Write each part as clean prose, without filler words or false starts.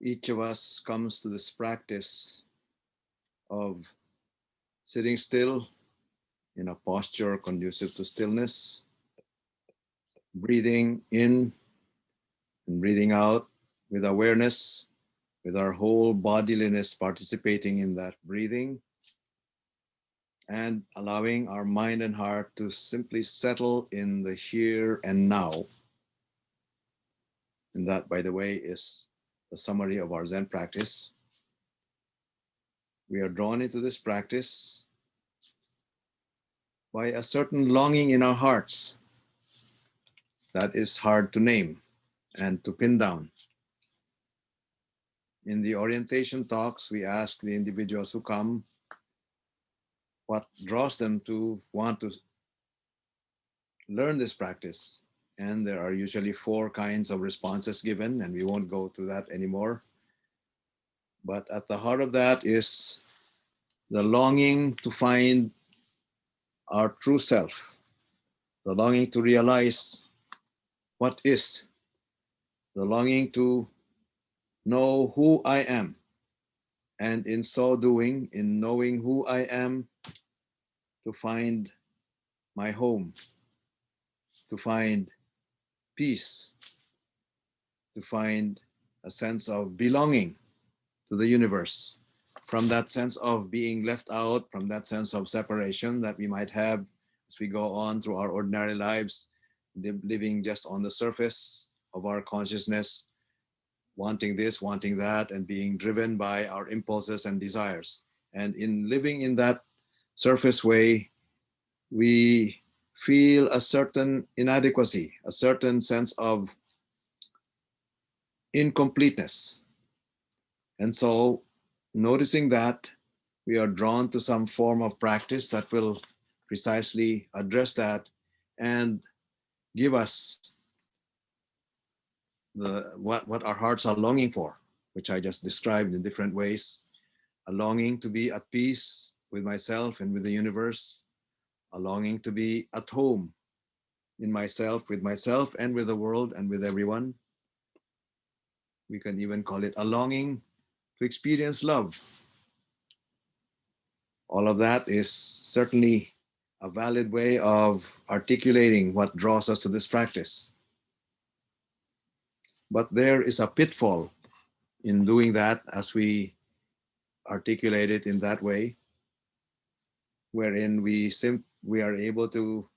each of us comes to this practice of sitting still in a posture conducive to stillness, breathing in and breathing out with awareness, with our whole bodyliness participating in that breathing, and allowing our mind and heart to simply settle in the here and now. And that, by the way, is the summary of our Zen practice. We are drawn into this practice by a certain longing in our hearts that is hard to name and to pin down. In the orientation talks, we ask the individuals who come what draws them to want to learn this practice. And there are usually 4 kinds of responses given, and we won't go through that anymore. But at the heart of that is the longing to find our true self, the longing to realize what is, the longing to know who I am. And in so doing, in knowing who I am, to find my home, to find peace, to find a sense of belonging to the universe, from that sense of being left out, from that sense of separation that we might have as we go on through our ordinary lives, living just on the surface of our consciousness, wanting this, wanting that, and being driven by our impulses and desires. And in living in that surface way, we feel a certain inadequacy, a certain sense of incompleteness. And so, noticing that, we are drawn to some form of practice that will precisely address that and give us what our hearts are longing for, which I just described in different ways. A longing to be at peace with myself and with the universe, a longing to be at home in myself, and with the world and with everyone. We can even call it a longing to experience love. All of that is certainly a valid way of articulating what draws us to this practice. But there is a pitfall in doing that as we articulate it in that way, wherein we are able to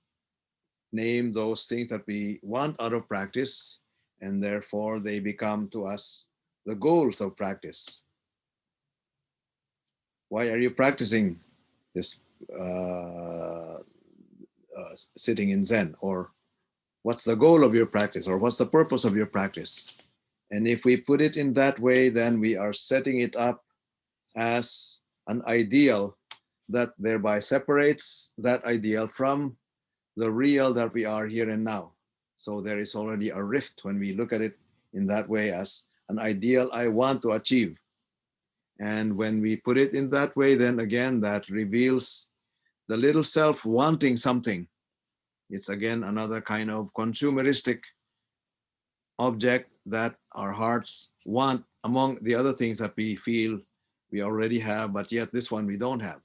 name those things that we want out of practice, and therefore they become to us the goals of practice. Why are you practicing this sitting in Zen? Or what's the goal of your practice? Or what's the purpose of your practice? And if we put it in that way, then we are setting it up as an ideal that thereby separates that ideal from the real that we are here and now. So there is already a rift when we look at it in that way as an ideal I want to achieve. And when we put it in that way, then again, that reveals the little self wanting something. It's again another kind of consumeristic object that our hearts want among the other things that we feel we already have, but yet this one we don't have.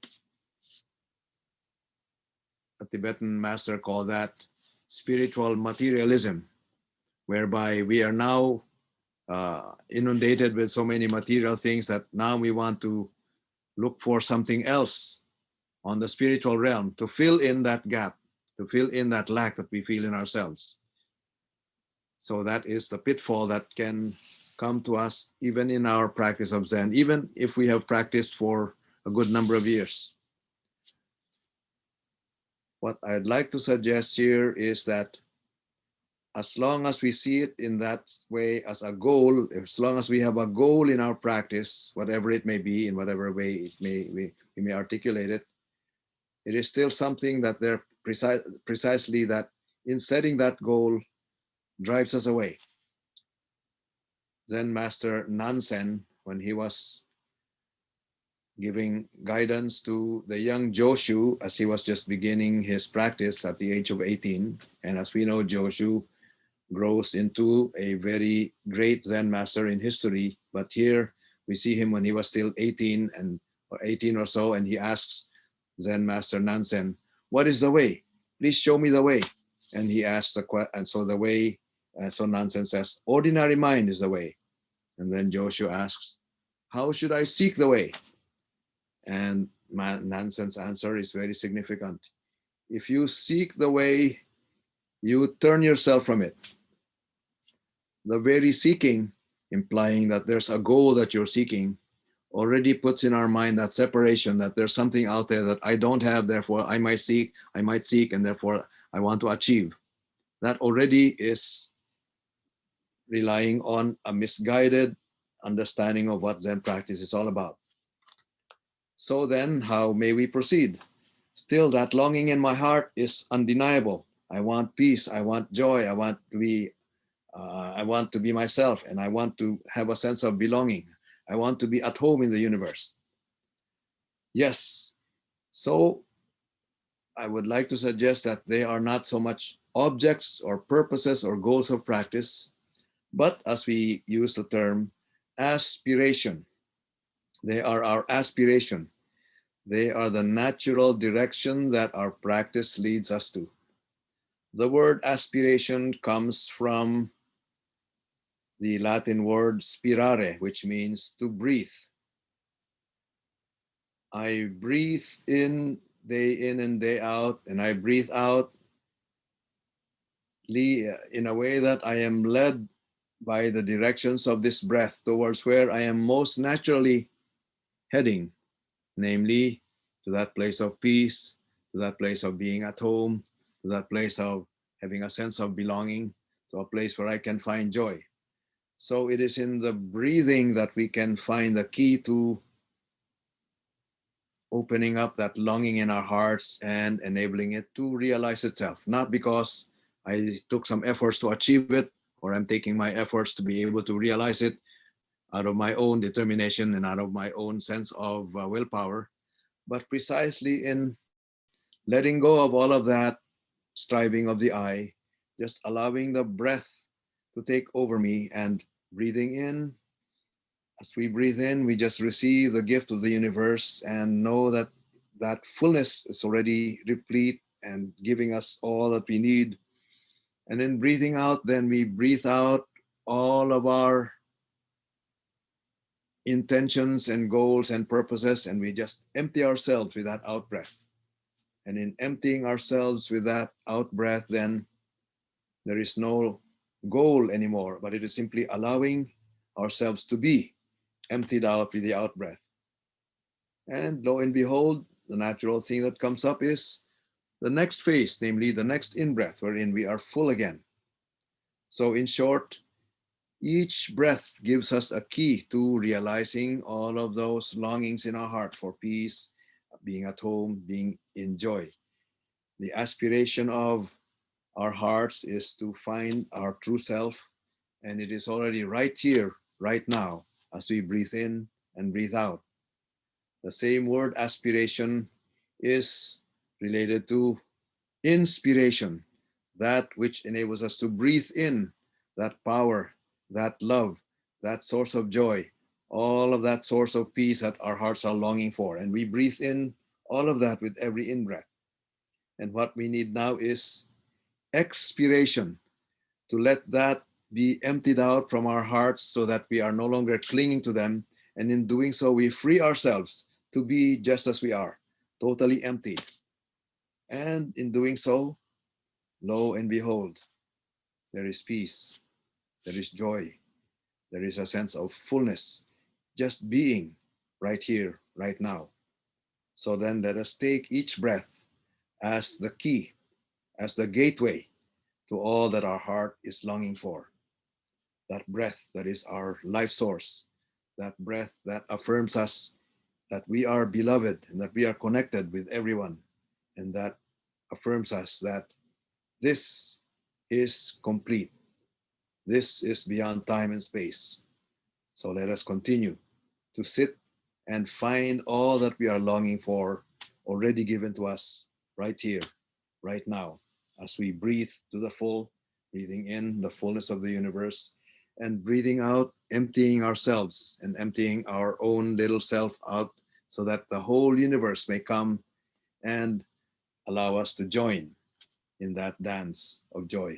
A Tibetan master called that spiritual materialism, whereby we are now inundated with so many material things that now we want to look for something else on the spiritual realm to fill in that gap, to fill in that lack that we feel in ourselves. So that is the pitfall that can come to us even in our practice of Zen, even if we have practiced for a good number of years. What I'd like to suggest here is that as long as we see it in that way as a goal, as long as we have a goal in our practice, whatever it may be, in whatever way we may articulate it, it is still something that they're precisely that in setting that goal drives us away. Zen master Nansen, when he was giving guidance to the young Joshu as he was just beginning his practice at the age of 18, and as we know, Joshu grows into a very great Zen master in history. But here we see him when he was still 18 and or 18 or so, and he asks Zen master Nansen, "What is the way? Please show me the way." And he asks the question, and so the way, so Nansen says, "Ordinary mind is the way." And then Joshu asks, "How should I seek the way?" And Nansen's answer is very significant. If you seek the way, you turn yourself from it. The very seeking, implying that there's a goal that you're seeking, already puts in our mind that separation, that there's something out there that I don't have, therefore I might seek, and therefore I want to achieve. That already is relying on a misguided understanding of what Zen practice is all about. So then, how may we proceed? Still, that longing in my heart is undeniable. I want peace. I want joy. I want to be myself, and I want to have a sense of belonging. I want to be at home in the universe. Yes. So I would like to suggest that they are not so much objects or purposes or goals of practice, but as we use the term aspiration, they are our aspiration. They are the natural direction that our practice leads us to. The word aspiration comes from the Latin word spirare, which means to breathe. I breathe in and day out, and I breathe out in a way that I am led by the directions of this breath towards where I am most naturally heading, namely to that place of peace, to that place of being at home, to that place of having a sense of belonging, to a place where I can find joy. So it is in the breathing that we can find the key to opening up that longing in our hearts and enabling it to realize itself. Not because I took some efforts to achieve it, or I'm taking my efforts to be able to realize it out of my own determination and out of my own sense of willpower, but precisely in letting go of all of that striving of the eye, just allowing the breath to take over me and breathing in. As we breathe in, we just receive the gift of the universe and know that that fullness is already replete and giving us all that we need. And in breathing out, then we breathe out all of our intentions and goals and purposes, and we just empty ourselves with that out breath. And in emptying ourselves with that out breath, then there is no goal anymore, but it is simply allowing ourselves to be emptied out with the out breath. And lo and behold, the natural thing that comes up is the next phase, namely the next in breath, wherein we are full again. So in short, each breath gives us a key to realizing all of those longings in our heart for peace, being at home, being in joy. The aspiration of our hearts is to find our true self, and it is already right here, right now, as we breathe in and breathe out. The same word aspiration is related to inspiration, that which enables us to breathe in that power, that love, that source of joy, all of that source of peace that our hearts are longing for. And we breathe in all of that with every in breath. And what we need now is expiration, to let that be emptied out from our hearts so that we are no longer clinging to them. And in doing so, we free ourselves to be just as we are, totally emptied. And in doing so, lo and behold, there is peace, there is joy, there is a sense of fullness, just being right here, right now. So then let us take each breath as the key, as the gateway to all that our heart is longing for. That breath that is our life source, that breath that affirms us that we are beloved and that we are connected with everyone, and that affirms us that this is complete. This is beyond time and space. So let us continue to sit and find all that we are longing for already given to us right here, right now, as we breathe to the full breathing in the fullness of the universe, and breathing out, emptying ourselves and emptying our own little self out so that the whole universe may come and allow us to join in that dance of joy.